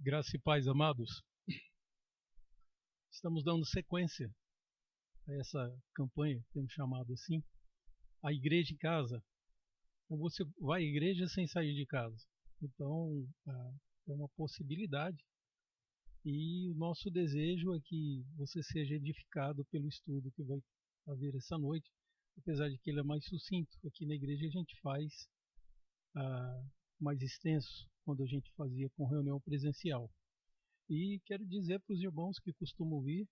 Graça e paz, amados. Estamos dando sequência a essa campanha, temos chamado assim, a Igreja em Casa. Então você vai à igreja sem sair de casa. Então, é uma possibilidade. E o nosso desejo é que você seja edificado pelo estudo que vai haver essa noite, apesar de que ele é mais sucinto. Aqui na igreja a gente faz mais extenso, quando a gente fazia com reunião presencial. E quero dizer para os irmãos que costumam vir,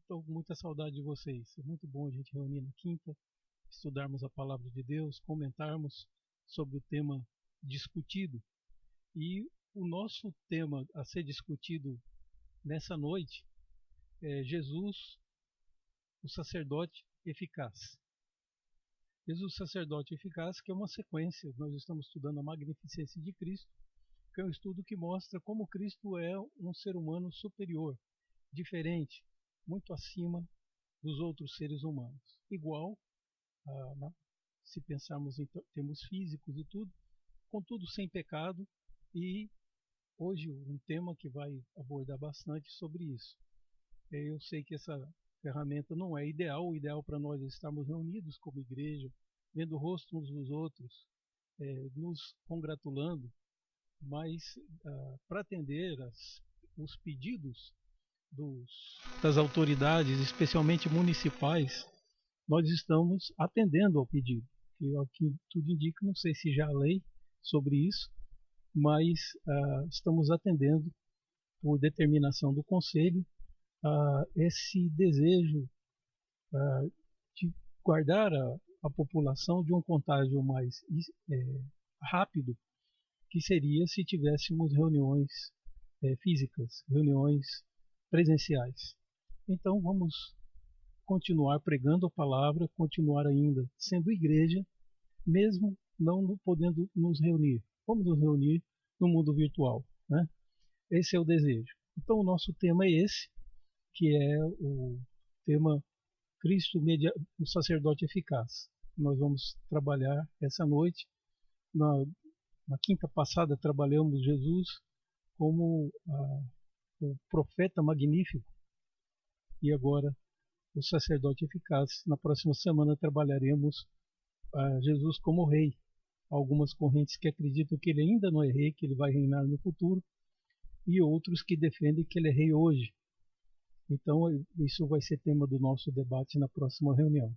estou com muita saudade de vocês. É muito bom a gente reunir na quinta, estudarmos a palavra de Deus, comentarmos sobre o tema discutido. E o nosso tema a ser discutido nessa noite é Jesus, o sacerdote eficaz. Jesus, o sacerdote eficaz, que é uma sequência. Nós estamos estudando a magnificência de Cristo, que é um estudo que mostra como Cristo é um ser humano superior, diferente, muito acima dos outros seres humanos. Igual, se pensarmos em termos físicos e tudo, contudo sem pecado, e hoje um tema que vai abordar bastante sobre isso. Eu sei que essa ferramenta não é ideal, o ideal para nós é estarmos reunidos como igreja, vendo o rosto uns dos outros, nos congratulando, mas para atender os pedidos das autoridades, especialmente municipais, nós estamos atendendo ao pedido. Que, ao que tudo indica, não sei se já há lei sobre isso, mas estamos atendendo, por determinação do Conselho, esse desejo de guardar a população de um contágio mais rápido, que seria se tivéssemos reuniões físicas, reuniões presenciais. Então vamos continuar pregando a palavra, continuar ainda sendo igreja, mesmo não podendo nos reunir. Vamos nos reunir no mundo virtual, né? Esse é o desejo. Então o nosso tema é esse, que é o tema Cristo, o sacerdote eficaz. Nós vamos trabalhar essa noite. Na quinta passada trabalhamos Jesus como o profeta magnífico, e agora o sacerdote eficaz. Na próxima semana trabalharemos Jesus como rei. Algumas correntes que acreditam que ele ainda não é rei, que ele vai reinar no futuro, e outros que defendem que ele é rei hoje. Então isso vai ser tema do nosso debate na próxima reunião.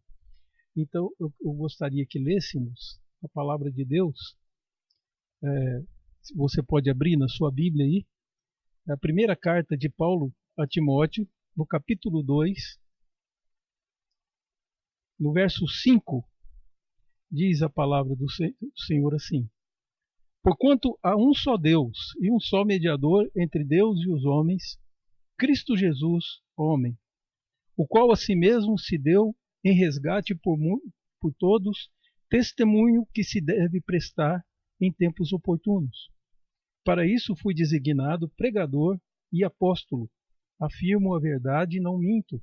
Então eu gostaria que lêssemos a palavra de Deus. Você pode abrir na sua Bíblia aí, a primeira carta de Paulo a Timóteo, no capítulo 2, no verso 5, diz a palavra do Senhor assim: Porquanto há um só Deus e um só mediador entre Deus e os homens, Cristo Jesus, homem, o qual a si mesmo se deu em resgate por todos, testemunho que se deve prestar em tempos oportunos. Para isso fui designado pregador e apóstolo. Afirmo a verdade e não minto.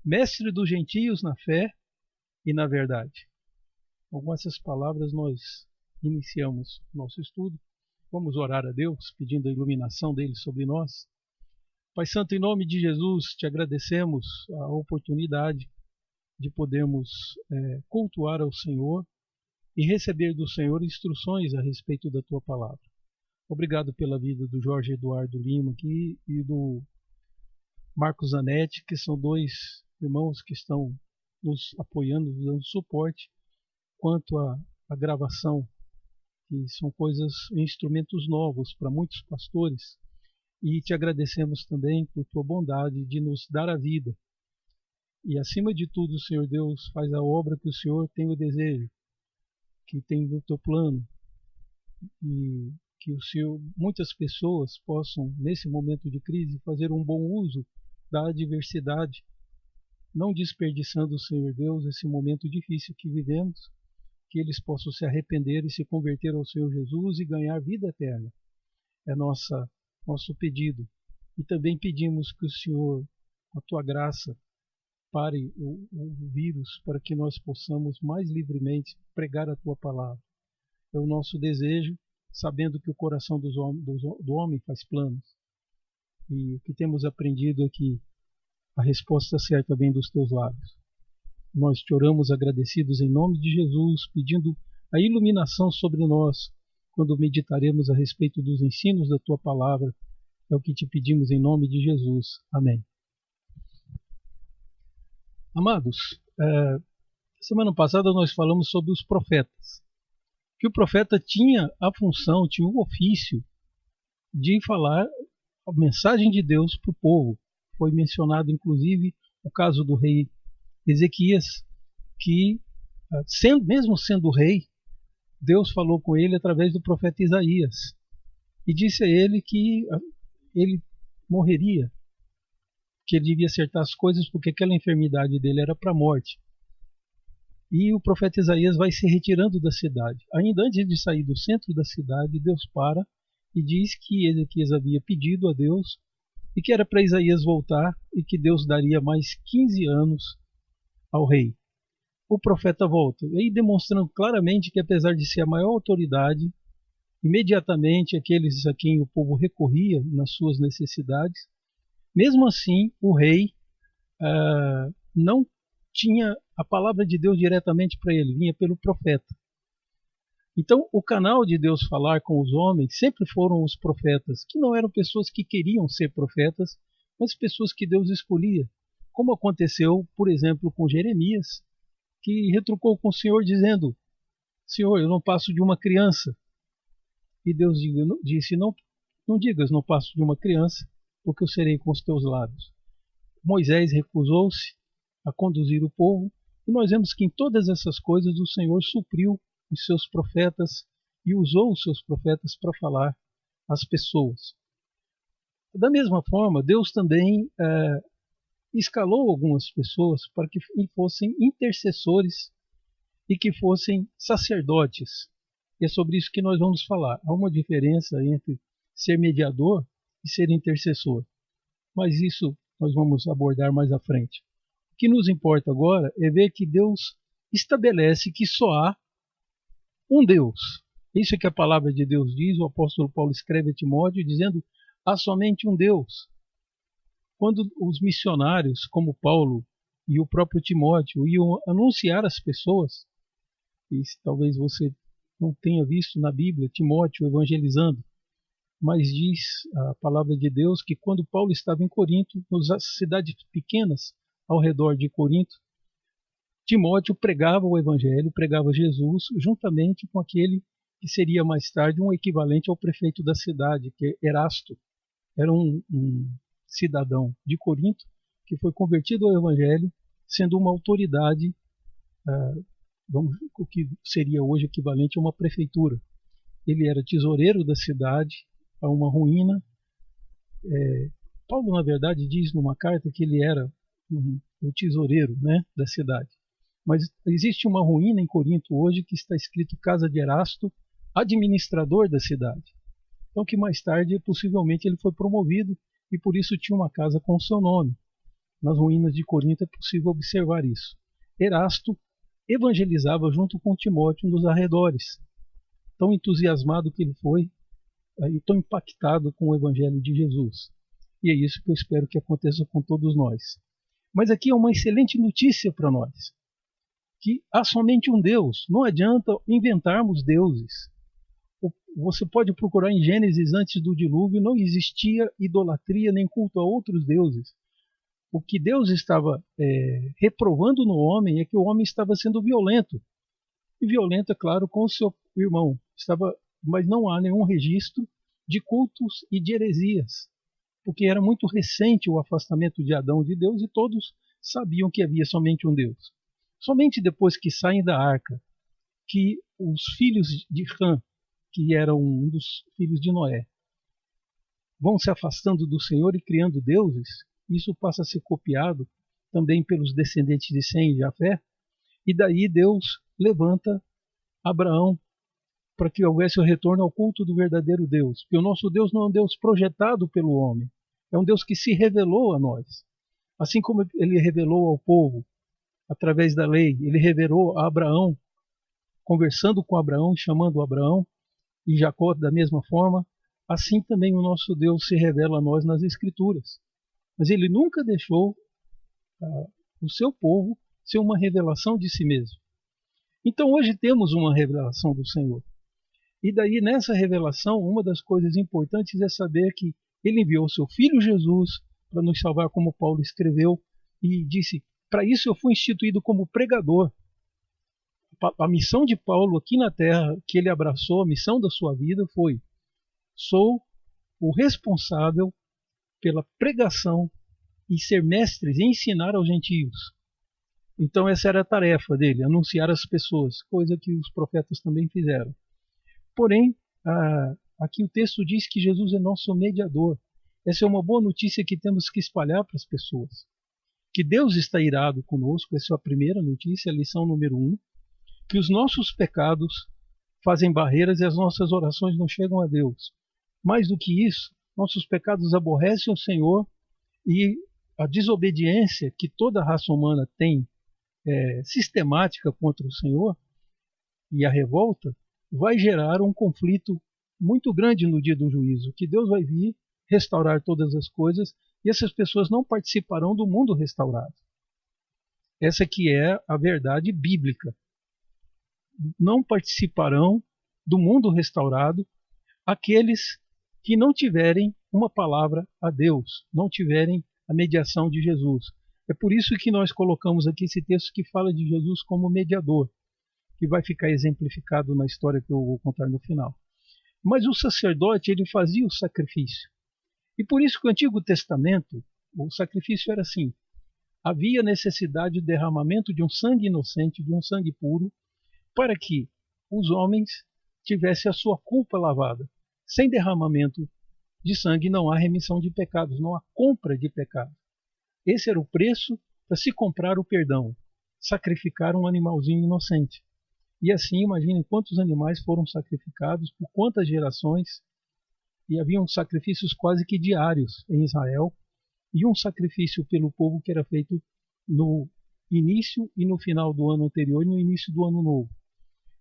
Mestre dos gentios na fé e na verdade. Com essas palavras nós iniciamos nosso estudo. Vamos orar a Deus, pedindo a iluminação dele sobre nós. Pai Santo, em nome de Jesus, te agradecemos a oportunidade de podermos cultuar ao Senhor e receber do Senhor instruções a respeito da tua palavra. Obrigado pela vida do Jorge Eduardo Lima aqui e do Marcos Zanetti, que são dois irmãos que estão nos apoiando, nos dando suporte quanto à gravação, que são instrumentos novos para muitos pastores. E te agradecemos também por tua bondade de nos dar a vida. E acima de tudo, Senhor Deus, faz a obra que o Senhor tem o desejo, que tem no teu plano, e que o Senhor, muitas pessoas possam, nesse momento de crise, fazer um bom uso da adversidade, não desperdiçando, Senhor Deus, esse momento difícil que vivemos, que eles possam se arrepender e se converter ao Senhor Jesus e ganhar vida eterna. É nosso pedido. E também pedimos que o Senhor, com a tua graça, pare o vírus para que nós possamos mais livremente pregar a tua palavra. É o nosso desejo sabendo que o coração do homem faz planos. E o que temos aprendido é que a resposta certa vem dos teus lábios. Nós te oramos agradecidos em nome de Jesus, pedindo a iluminação sobre nós quando meditaremos a respeito dos ensinos da tua palavra. É o que te pedimos em nome de Jesus. Amém. Amados, semana passada nós falamos sobre os profetas. Que o profeta tinha a função, tinha o ofício de falar a mensagem de Deus para o povo. Foi mencionado inclusive o caso do rei Ezequias, que mesmo sendo rei, Deus falou com ele através do profeta Isaías e disse a ele que ele morreria, que ele devia acertar as coisas porque aquela enfermidade dele era para a morte. E o profeta Isaías vai se retirando da cidade. Ainda antes de sair do centro da cidade, Deus para e diz que Ezequias havia pedido a Deus e que era para Isaías voltar e que Deus daria mais 15 anos ao rei. O profeta volta, aí demonstrando claramente que apesar de ser a maior autoridade, imediatamente aqueles a quem o povo recorria nas suas necessidades, mesmo assim o rei não tinha a palavra de Deus diretamente para ele, vinha pelo profeta. Então o canal de Deus falar com os homens sempre foram os profetas, que não eram pessoas que queriam ser profetas, mas pessoas que Deus escolhia, como aconteceu, por exemplo, com Jeremias, que retrucou com o Senhor dizendo: Senhor, eu não passo de uma criança. E Deus disse: não digas, não passo de uma criança, porque eu serei com os teus lábios. Moisés recusou-se a conduzir o povo, e nós vemos que em todas essas coisas o Senhor supriu os seus profetas e usou os seus profetas para falar às pessoas. Da mesma forma, Deus também escalou algumas pessoas para que fossem intercessores e que fossem sacerdotes. E é sobre isso que nós vamos falar. Há uma diferença entre ser mediador e ser intercessor. Mas isso nós vamos abordar mais à frente. O que nos importa agora é ver que Deus estabelece que só há um Deus. Isso é que a palavra de Deus diz. O apóstolo Paulo escreve a Timóteo dizendo: há somente um Deus. Quando os missionários, como Paulo e o próprio Timóteo, iam anunciar às pessoas, e talvez você não tenha visto na Bíblia Timóteo evangelizando, mas diz a palavra de Deus que quando Paulo estava em Corinto, nas cidades pequenas ao redor de Corinto, Timóteo pregava o evangelho, pregava Jesus, juntamente com aquele que seria mais tarde um equivalente ao prefeito da cidade, que é Erasto. Era um cidadão de Corinto que foi convertido ao evangelho, sendo uma autoridade, o que seria hoje equivalente a uma prefeitura. Ele era tesoureiro da cidade, a uma ruína. Paulo, na verdade, diz numa carta que ele era o tesoureiro, da cidade. Mas existe uma ruína em Corinto hoje que está escrito Casa de Erasto, administrador da cidade. Então que mais tarde, possivelmente, ele foi promovido e por isso tinha uma casa com o seu nome. Nas ruínas de Corinto é possível observar isso. Erasto evangelizava junto com Timóteo nos arredores. Tão entusiasmado que ele foi e tão impactado com o evangelho de Jesus. E é isso que eu espero que aconteça com todos nós. Mas aqui é uma excelente notícia para nós, que há somente um Deus. Não adianta inventarmos deuses. Você pode procurar em Gênesis, antes do dilúvio, não existia idolatria nem culto a outros deuses. O que Deus estava reprovando no homem é que o homem estava sendo violento. E violento, é claro, com o seu irmão. Mas não há nenhum registro de cultos e de heresias, porque era muito recente o afastamento de Adão de Deus e todos sabiam que havia somente um Deus. Somente depois que saem da arca, que os filhos de Ham, que eram um dos filhos de Noé, vão se afastando do Senhor e criando deuses, isso passa a ser copiado também pelos descendentes de Sem e Jafé, e daí Deus levanta Abraão para que houvesse o retorno ao culto do verdadeiro Deus. Porque o nosso Deus não é um Deus projetado pelo homem, é um Deus que se revelou a nós. Assim como ele revelou ao povo através da lei, ele revelou a Abraão, conversando com Abraão, chamando Abraão, e Jacó da mesma forma, assim também o nosso Deus se revela a nós nas Escrituras. Mas ele nunca deixou o seu povo ser uma revelação de si mesmo. Então hoje temos uma revelação do Senhor. E daí nessa revelação, uma das coisas importantes é saber que ele enviou o seu Filho Jesus para nos salvar, como Paulo escreveu, e disse, para isso eu fui instituído como pregador. A missão de Paulo aqui na terra, que ele abraçou, a missão da sua vida foi: sou o responsável pela pregação e ser mestre e ensinar aos gentios. Então essa era a tarefa dele, anunciar às pessoas, coisa que os profetas também fizeram. Porém, aqui o texto diz que Jesus é nosso mediador. Essa é uma boa notícia que temos que espalhar para as pessoas. Que Deus está irado conosco, essa é a primeira notícia, a lição número 1. Que os nossos pecados fazem barreiras e as nossas orações não chegam a Deus. Mais do que isso, nossos pecados aborrecem o Senhor e a desobediência que toda a raça humana tem sistemática contra o Senhor e a revolta vai gerar um conflito muito grande no dia do juízo, que Deus vai vir restaurar todas as coisas e essas pessoas não participarão do mundo restaurado. Essa que é a verdade bíblica. Não participarão do mundo restaurado aqueles que não tiverem uma palavra a Deus, não tiverem a mediação de Jesus. É por isso que nós colocamos aqui esse texto que fala de Jesus como mediador, que vai ficar exemplificado na história que eu vou contar no final. Mas o sacerdote, ele fazia o sacrifício. E por isso que o Antigo Testamento, o sacrifício era assim: havia necessidade de derramamento de um sangue inocente, de um sangue puro, para que os homens tivessem a sua culpa lavada. Sem derramamento de sangue não há remissão de pecados, não há compra de pecados. Esse era o preço para se comprar o perdão, sacrificar um animalzinho inocente. E assim, imaginem quantos animais foram sacrificados, por quantas gerações, e haviam sacrifícios quase que diários em Israel, e um sacrifício pelo povo que era feito no início e no final do ano anterior e no início do ano novo.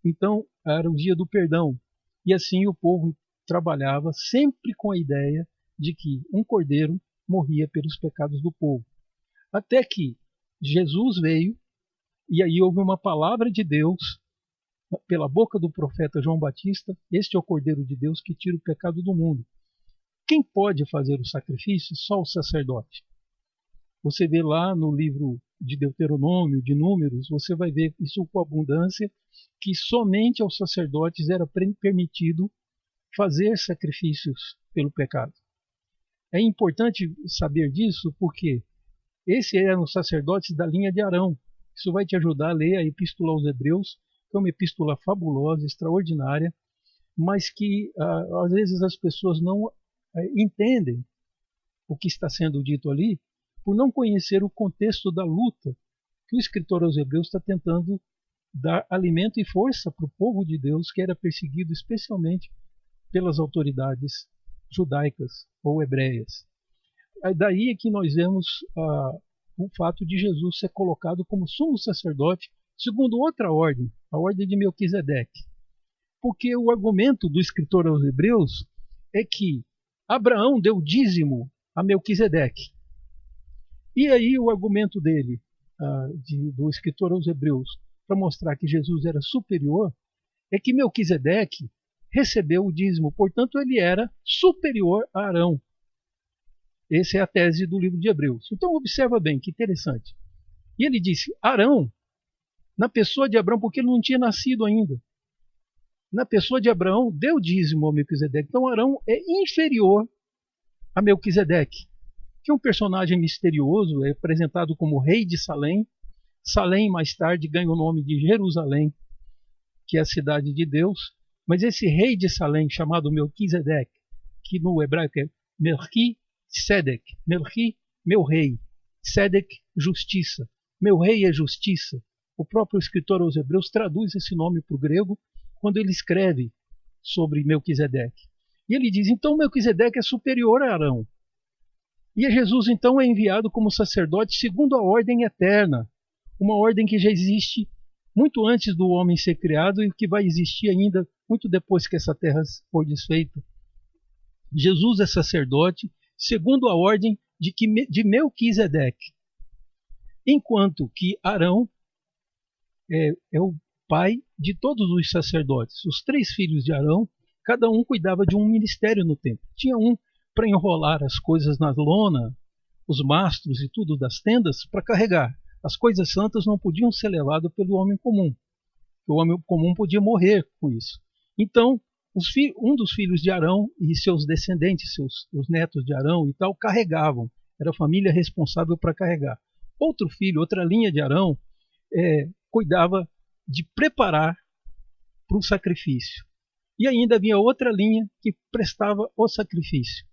Então, era o dia do perdão. E assim o povo trabalhava sempre com a ideia de que um cordeiro morria pelos pecados do povo. Até que Jesus veio, e aí houve uma palavra de Deus, pela boca do profeta João Batista: este é o Cordeiro de Deus que tira o pecado do mundo. Quem pode fazer o sacrifício? Só o sacerdote. Você vê lá no livro de Deuteronômio, de Números, você vai ver isso com abundância, que somente aos sacerdotes era permitido fazer sacrifícios pelo pecado. É importante saber disso porque esses eram os sacerdotes da linha de Arão. Isso vai te ajudar a ler a Epístola aos Hebreus, que é uma epístola fabulosa, extraordinária, mas que às vezes as pessoas não entendem o que está sendo dito ali, por não conhecer o contexto da luta que o escritor aos Hebreus está tentando dar alimento e força para o povo de Deus, que era perseguido especialmente pelas autoridades judaicas ou hebreias. Daí é que nós vemos o fato de Jesus ser colocado como sumo sacerdote segundo outra ordem, a ordem de Melquisedeque. Porque o argumento do escritor aos Hebreus é que Abraão deu dízimo a Melquisedeque. E aí o argumento dele, do escritor aos Hebreus, para mostrar que Jesus era superior, é que Melquisedeque recebeu o dízimo, portanto ele era superior a Arão. Essa é a tese do livro de Hebreus. Então observa bem, que interessante. E ele disse: Arão, na pessoa de Abraão, porque ele não tinha nascido ainda, na pessoa de Abraão deu dízimo a Melquisedeque. Então Arão é inferior a Melquisedeque, que é um personagem misterioso, é apresentado como rei de Salém. Salém mais tarde ganha o nome de Jerusalém, que é a cidade de Deus. Mas esse rei de Salém, chamado Melquisedeque, que no hebraico é Melchi-Sedec, Melchi, meu rei, Sedec, justiça. Meu rei é justiça. O próprio escritor aos Hebreus traduz esse nome para o grego quando ele escreve sobre Melquisedeque. E ele diz: então Melquisedeque é superior a Arão. E Jesus então é enviado como sacerdote segundo a ordem eterna, uma ordem que já existe muito antes do homem ser criado e que vai existir ainda muito depois que essa terra foi desfeita. Jesus é sacerdote segundo a ordem de Melquisedeque, enquanto que Arão é o pai de todos os sacerdotes. Os 3 filhos de Arão, cada um cuidava de um ministério no templo. Tinha um para enrolar as coisas na lona, os mastros e tudo das tendas para carregar. As coisas santas não podiam ser levadas pelo homem comum. O homem comum podia morrer com isso. Então, um dos filhos de Arão e seus descendentes, os netos de Arão e tal, carregavam. Era a família responsável para carregar. Outro filho, outra linha de Arão, cuidava de preparar para o sacrifício. E ainda havia outra linha que prestava o sacrifício.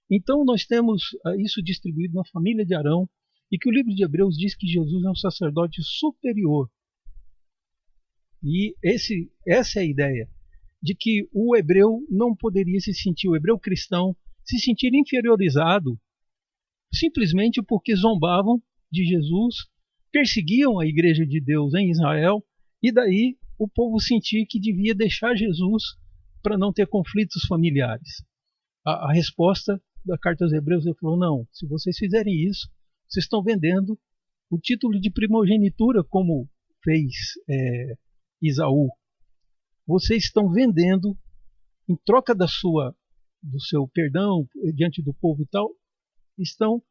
Então nós temos isso distribuído na família de Arão, e que o livro de Hebreus diz que Jesus é um sacerdote superior. E essa é a ideia, de que o hebreu não poderia se sentir, o hebreu cristão, se sentir inferiorizado simplesmente porque zombavam de Jesus, perseguiam a igreja de Deus em Israel, e daí o povo sentir que devia deixar Jesus para não ter conflitos familiares. A resposta da carta aos Hebreus, ele falou: não, se vocês fizerem isso, vocês estão vendendo o título de primogenitura, como fez Isaú. Vocês estão vendendo, em troca do seu perdão diante do povo e tal, estão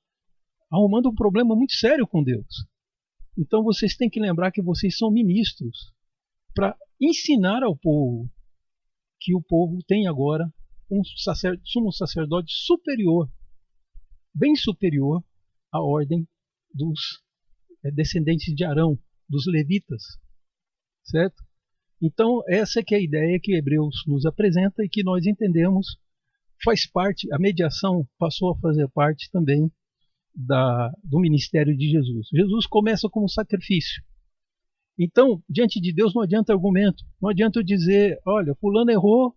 arrumando um problema muito sério com Deus. Então vocês têm que lembrar que vocês são ministros para ensinar ao povo que o povo tem agora um sumo sacerdote superior, bem superior à ordem dos descendentes de Arão, dos levitas, certo? Então essa que é a ideia que Hebreus nos apresenta e que nós entendemos faz parte, a mediação passou a fazer parte também do ministério de Jesus. Jesus começa como sacrifício. Então, diante de Deus não adianta argumento, não adianta eu dizer: olha, fulano errou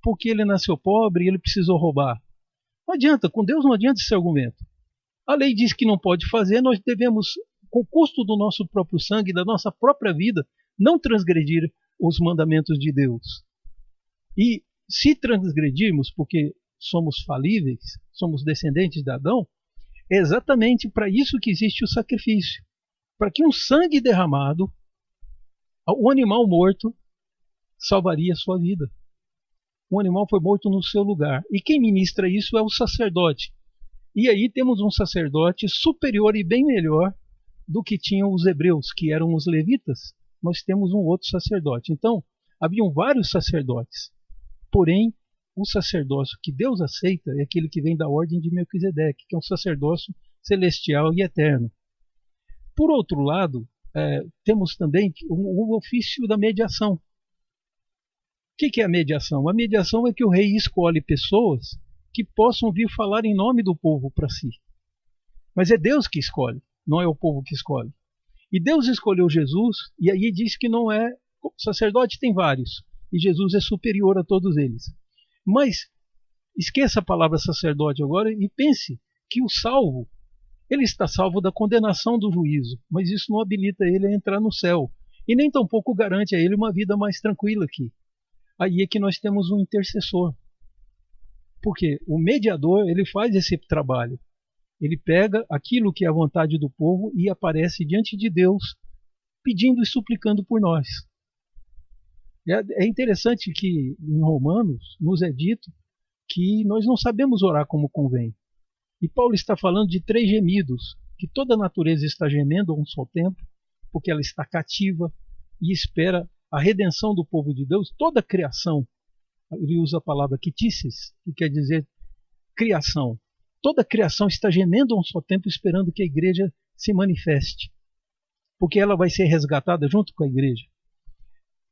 porque ele nasceu pobre e ele precisou roubar. Não adianta, com Deus não adianta esse argumento. A lei diz que não pode fazer, nós devemos, com o custo do nosso próprio sangue, da nossa própria vida, não transgredir os mandamentos de Deus. E se transgredirmos, porque somos falíveis, somos descendentes de Adão, é exatamente para isso que existe o sacrifício. Para que um sangue derramado, o animal morto salvaria a sua vida. O animal foi morto no seu lugar. E quem ministra isso é o sacerdote. E aí temos um sacerdote superior e bem melhor do que tinham os hebreus, que eram os levitas. Nós temos um outro sacerdote. Então, haviam vários sacerdotes. Porém, o sacerdócio que Deus aceita é aquele que vem da ordem de Melquisedeque, que é um sacerdócio celestial e eterno. Por outro lado, temos também o ofício da mediação. O que é a mediação? A mediação é que o rei escolhe pessoas que possam vir falar em nome do povo para si. Mas é Deus que escolhe, não é o povo que escolhe. E Deus escolheu Jesus, e aí diz que não é... O sacerdote tem vários, e Jesus é superior a todos eles. Mas esqueça a palavra sacerdote agora e pense que o salvo, ele está salvo da condenação do juízo, mas isso não habilita ele a entrar no céu, e nem tampouco garante a ele uma vida mais tranquila aqui. Aí é que nós temos um intercessor. Porque o mediador, ele faz esse trabalho. Ele pega aquilo que é a vontade do povo e aparece diante de Deus, pedindo e suplicando por nós. É interessante que em Romanos nos é dito que nós não sabemos orar como convém. E Paulo está falando de 3 gemidos, que toda a natureza está gemendo a um só tempo, porque ela está cativa e espera a redenção do povo de Deus. Toda a criação, ele usa a palavra quitíceis, que quer dizer criação. Toda a criação está gemendo a um só tempo, esperando que a igreja se manifeste, porque ela vai ser resgatada junto com a igreja.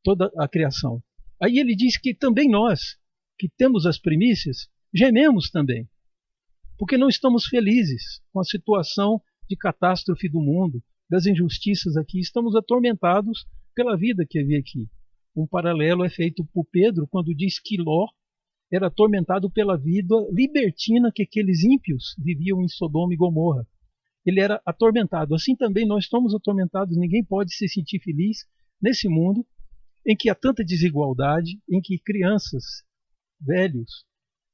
Toda a criação. Aí ele diz que também nós, que temos as primícias, gememos também, porque não estamos felizes com a situação de catástrofe do mundo, das injustiças aqui, estamos atormentados pela vida que havia aqui. Um paralelo é feito por Pedro quando diz que Ló era atormentado pela vida libertina que aqueles ímpios viviam em Sodoma e Gomorra. Ele era atormentado. Assim também nós estamos atormentados. Ninguém pode se sentir feliz nesse mundo, em que há tanta desigualdade, em que crianças, velhos,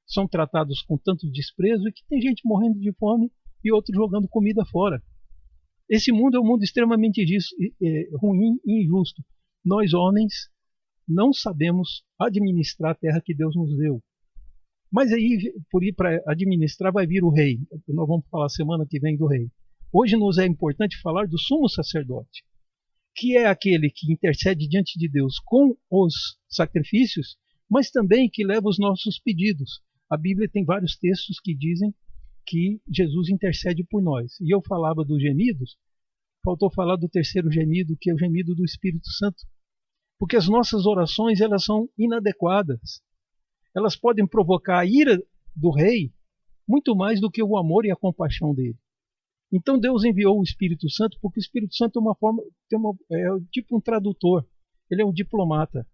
são tratados com tanto desprezo e que tem gente morrendo de fome e outros jogando comida fora. Esse mundo é um mundo extremamente ruim e injusto. Nós, homens, não sabemos administrar a terra que Deus nos deu. Mas aí, por ir para administrar, vai vir o rei. Nós vamos falar semana que vem do rei. Hoje nos é importante falar do sumo sacerdote, que é aquele que intercede diante de Deus com os sacrifícios, mas também que leva os nossos pedidos. A Bíblia tem vários textos que dizem que Jesus intercede por nós. E eu falava dos gemidos, faltou falar do terceiro gemido, que é o gemido do Espírito Santo. Porque as nossas orações, elas são inadequadas. Elas podem provocar a ira do rei muito mais do que o amor e a compaixão dele. Então Deus enviou o Espírito Santo, porque o Espírito Santo é tipo um tradutor. Ele é um diplomata.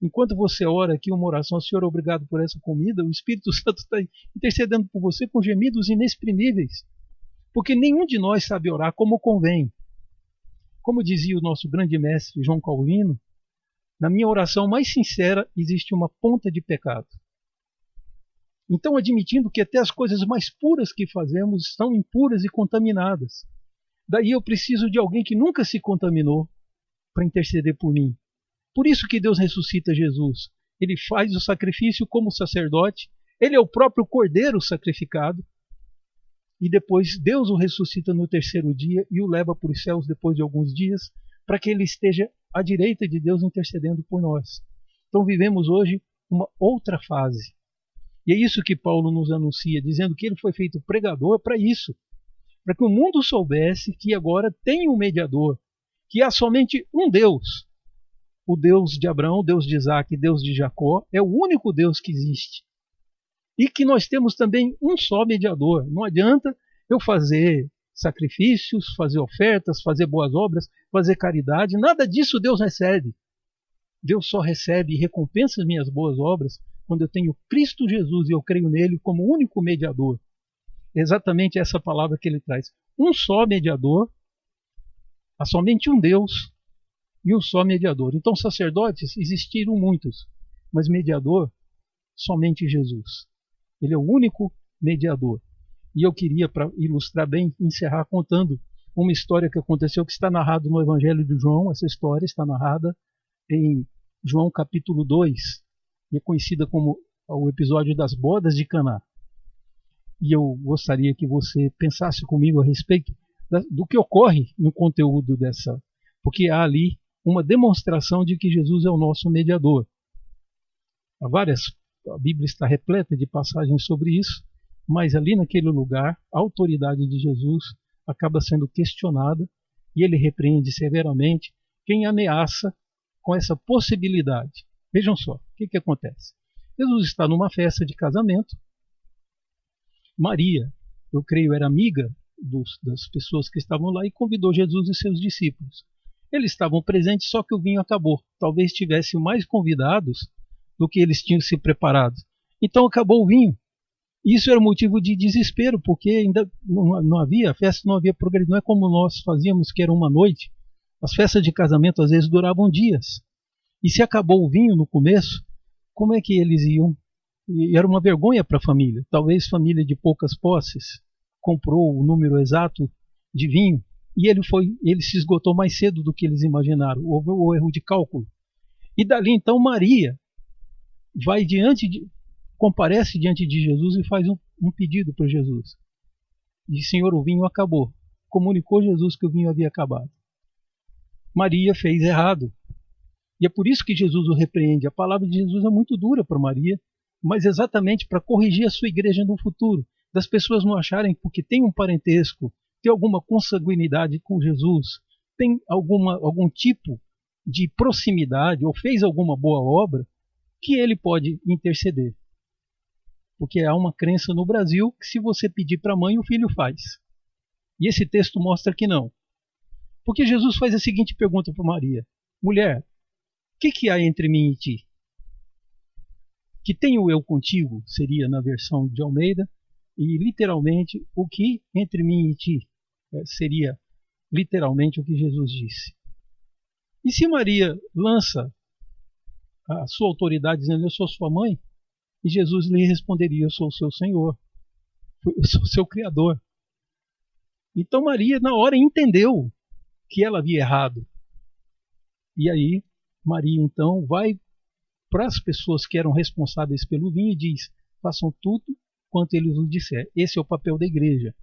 Enquanto você ora aqui uma oração, Senhor, obrigado por essa comida, o Espírito Santo está intercedendo por você com gemidos inexprimíveis. Porque nenhum de nós sabe orar como convém. Como dizia o nosso grande mestre João Calvino, na minha oração mais sincera existe uma ponta de pecado. Então, admitindo que até as coisas mais puras que fazemos são impuras e contaminadas. Daí eu preciso de alguém que nunca se contaminou para interceder por mim. Por isso que Deus ressuscita Jesus. Ele faz o sacrifício como sacerdote. Ele é o próprio cordeiro sacrificado. E depois Deus o ressuscita no terceiro dia e o leva para os céus depois de alguns dias, para que ele esteja à direita de Deus intercedendo por nós. Então vivemos hoje uma outra fase. E é isso que Paulo nos anuncia, dizendo que ele foi feito pregador para isso. Para que o mundo soubesse que agora tem um mediador, que há somente um Deus. O Deus de Abraão, o Deus de Isaac, Deus de Jacó, é o único Deus que existe. E que nós temos também um só mediador. Não adianta eu fazer sacrifícios, fazer ofertas, fazer boas obras, fazer caridade, nada disso Deus recebe. Deus só recebe e recompensa as minhas boas obras quando eu tenho Cristo Jesus e eu creio nele como único mediador. É exatamente essa palavra que ele traz. Um só mediador, há somente um Deus e um só mediador. Então, sacerdotes existiram muitos, mas mediador, somente Jesus. Ele é o único mediador. E eu queria, para ilustrar bem, encerrar contando uma história que aconteceu, que está narrada no Evangelho de João. Essa história está narrada em João capítulo 2, e é conhecida como o episódio das bodas de Caná. E eu gostaria que você pensasse comigo a respeito do que ocorre no conteúdo dessa, porque há ali uma demonstração de que Jesus é o nosso mediador. A Bíblia está repleta de passagens sobre isso, mas ali naquele lugar, a autoridade de Jesus acaba sendo questionada e ele repreende severamente quem ameaça com essa possibilidade. Vejam só, o que acontece? Jesus está numa festa de casamento. Maria, eu creio, era amiga das pessoas que estavam lá e convidou Jesus e seus discípulos. Eles estavam presentes, só que o vinho acabou. Talvez tivessem mais convidados do que eles tinham se preparado. Então acabou o vinho. Isso era motivo de desespero, porque ainda não havia, a festa não havia progredido. Não é como nós fazíamos, que era uma noite. As festas de casamento às vezes duravam dias. E se acabou o vinho no começo, como é que eles iam? E era uma vergonha para a família. Talvez família de poucas posses comprou o número exato de vinho e ele se esgotou mais cedo do que eles imaginaram. Houve o erro de cálculo. E dali então Maria comparece diante de Jesus e faz um pedido para Jesus. Diz: Senhor, o vinho acabou. Comunicou Jesus que o vinho havia acabado. Maria fez errado. E é por isso que Jesus o repreende. A palavra de Jesus é muito dura para Maria, mas exatamente para corrigir a sua igreja no futuro. Das pessoas não acharem, porque tem um parentesco, tem alguma consanguinidade com Jesus, tem algum tipo de proximidade ou fez alguma boa obra, que ele pode interceder. Porque há uma crença no Brasil que se você pedir para a mãe, o filho faz. E esse texto mostra que não. Porque Jesus faz a seguinte pergunta para Maria: mulher, o que há entre mim e ti? Que tenho eu contigo, seria na versão de Almeida, e literalmente, o que entre mim e ti, seria literalmente o que Jesus disse. E se Maria lança a sua autoridade, dizendo: eu sou sua mãe? E Jesus lhe responderia: eu sou o seu Senhor, eu sou o seu Criador. Então Maria, na hora, entendeu que ela havia errado. E aí, Maria, então, vai para as pessoas que eram responsáveis pelo vinho e diz: façam tudo quanto ele vos disser. Esse é o papel da igreja.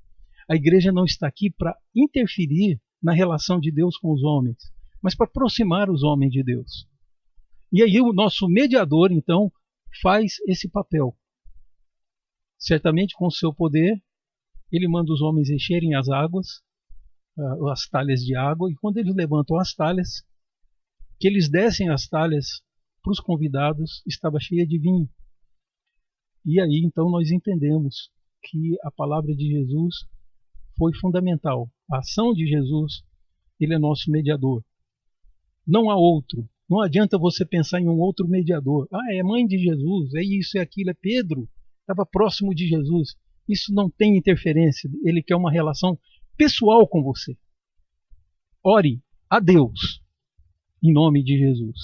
A igreja não está aqui para interferir na relação de Deus com os homens, mas para aproximar os homens de Deus. E aí o nosso mediador, então, faz esse papel. Certamente com o seu poder, ele manda os homens encherem as águas, as talhas de água, e quando eles levantam as talhas, que eles descem as talhas para os convidados, estava cheia de vinho. E aí então nós entendemos que a palavra de Jesus foi fundamental. A ação de Jesus, ele é nosso mediador. Não há outro. Não adianta você pensar em um outro mediador. Ah, é mãe de Jesus, é isso, é aquilo, é Pedro. Estava próximo de Jesus. Isso não tem interferência. Ele quer uma relação pessoal com você. Ore a Deus em nome de Jesus.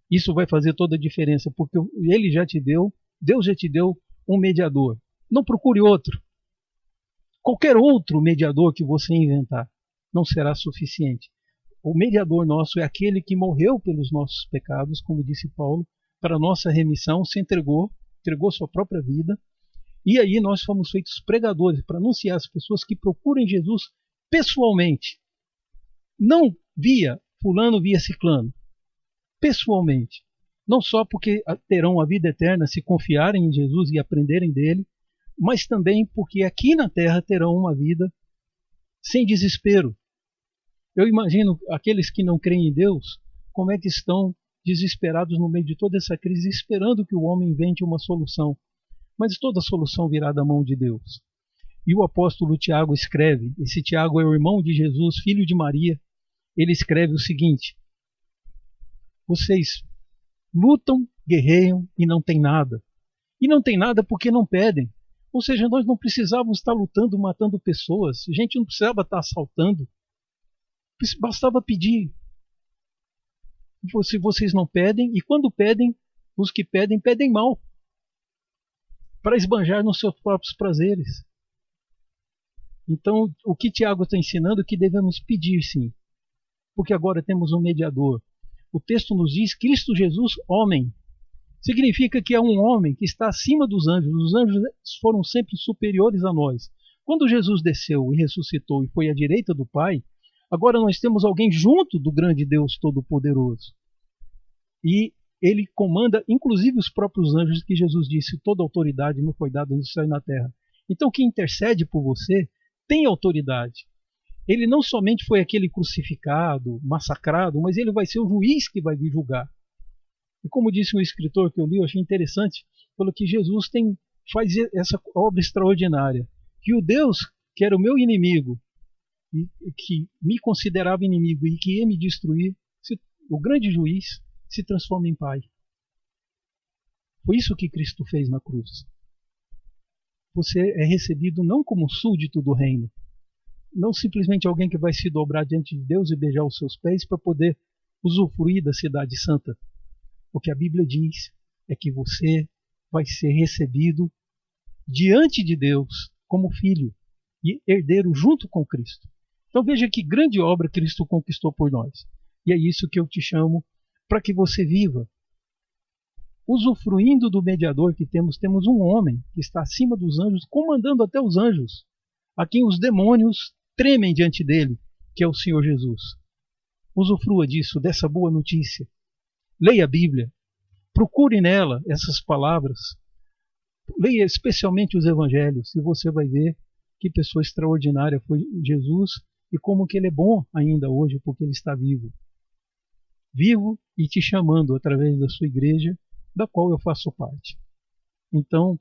Isso vai fazer toda a diferença, porque ele já te deu, Deus já te deu um mediador. Não procure outro. Qualquer outro mediador que você inventar não será suficiente. O mediador nosso é aquele que morreu pelos nossos pecados, como disse Paulo, para a nossa remissão, se entregou sua própria vida. E aí nós fomos feitos pregadores para anunciar às pessoas que procurem Jesus pessoalmente. Não via fulano, via ciclano. Pessoalmente. Não só porque terão a vida eterna se confiarem em Jesus e aprenderem dele, mas também porque aqui na terra terão uma vida sem desespero. Eu imagino aqueles que não creem em Deus, como é que estão desesperados no meio de toda essa crise, esperando que o homem invente uma solução. Mas toda solução virá da mão de Deus. E o apóstolo Tiago escreve, esse Tiago é o irmão de Jesus, filho de Maria, ele escreve o seguinte: vocês lutam, guerreiam e não tem nada. E não tem nada porque não pedem. Ou seja, nós não precisávamos estar lutando, matando pessoas. A gente não precisava estar assaltando. Bastava pedir. Se vocês não pedem, e quando pedem, os que pedem, pedem mal. Para esbanjar nos seus próprios prazeres. Então, o que Tiago está ensinando é que devemos pedir sim. Porque agora temos um mediador. O texto nos diz: Cristo Jesus, homem. Significa que é um homem que está acima dos anjos. Os anjos foram sempre superiores a nós. Quando Jesus desceu e ressuscitou e foi à direita do Pai, agora nós temos alguém junto do grande Deus Todo-Poderoso. E ele comanda, inclusive, os próprios anjos, que Jesus disse: toda autoridade me foi dada no céu e na terra. Então, quem intercede por você tem autoridade. Ele não somente foi aquele crucificado, massacrado, mas ele vai ser o juiz que vai vir julgar. E como disse um escritor que eu li, eu achei interessante, falou que Jesus faz essa obra extraordinária. Que o Deus, que era o meu inimigo, e que me considerava inimigo e que ia me destruir, o grande juiz, se transforma em pai. Foi isso que Cristo fez na cruz. Você é recebido não como súdito do reino, não simplesmente alguém que vai se dobrar diante de Deus e beijar os seus pés para poder usufruir da cidade santa. O que a Bíblia diz é que você vai ser recebido diante de Deus como filho e herdeiro junto com Cristo. Então veja que grande obra Cristo conquistou por nós. E é isso que eu te chamo para que você viva. Usufruindo do mediador que temos um homem que está acima dos anjos, comandando até os anjos, a quem os demônios tremem diante dele, que é o Senhor Jesus. Usufrua disso, dessa boa notícia. Leia a Bíblia, procure nela essas palavras, leia especialmente os evangelhos e você vai ver que pessoa extraordinária foi Jesus e como que ele é bom ainda hoje porque ele está vivo. Vivo e te chamando através da sua igreja, da qual eu faço parte. Então,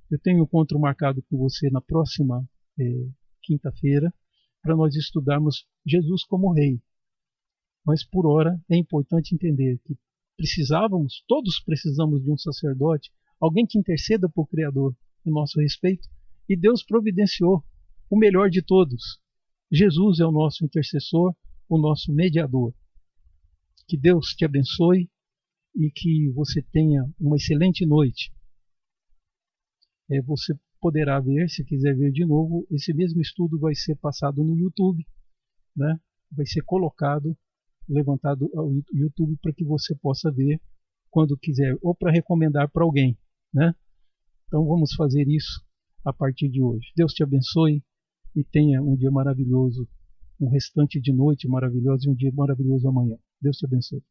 eu tenho um encontro marcado com você na próxima quinta-feira para nós estudarmos Jesus como Rei. Mas por hora é importante entender que todos precisamos de um sacerdote, alguém que interceda por Criador em nosso respeito, e Deus providenciou o melhor de todos. Jesus é o nosso intercessor, o nosso mediador. Que Deus te abençoe e que você tenha uma excelente noite. Você poderá ver, se quiser ver de novo, esse mesmo estudo vai ser passado no YouTube, né? Vai ser colocado, levantado ao YouTube para que você possa ver quando quiser, ou para recomendar para alguém, né? Então vamos fazer isso a partir de hoje. Deus te abençoe e tenha um dia maravilhoso, um restante de noite maravilhosa e um dia maravilhoso amanhã. Deus te abençoe.